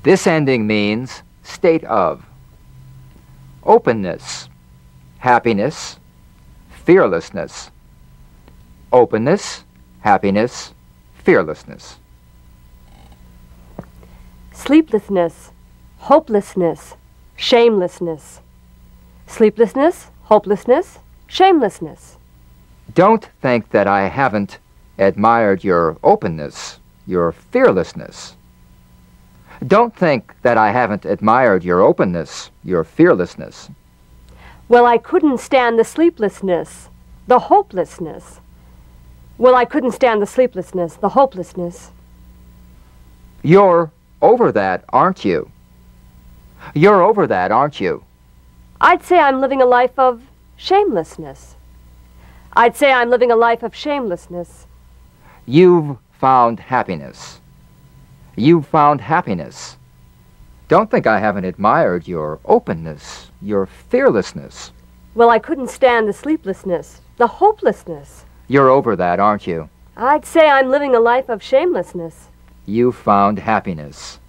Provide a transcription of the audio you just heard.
This ending means state of. Openness, happiness, fearlessness. Openness, happiness, fearlessness. Sleeplessness, hopelessness, shamelessness. Sleeplessness, hopelessness, shamelessness. Don't think that I haven't admired your openness, your fearlessness. Don't think that I haven't admired your openness, your fearlessness. Well, I couldn't stand the sleeplessness, the hopelessness. Well, I couldn't stand the sleeplessness, the hopelessness. You're over that, aren't you? You're over that, aren't you? I'd say I'm living a life of shamelessness. I'd say I'm living a life of shamelessness. You've found happiness. You've found happiness. Don't think I haven't admired your openness, your fearlessness. Well, I couldn't stand the sleeplessness, the hopelessness. You're over that, aren't you? I'd say I'm living a life of shamelessness. You've found happiness.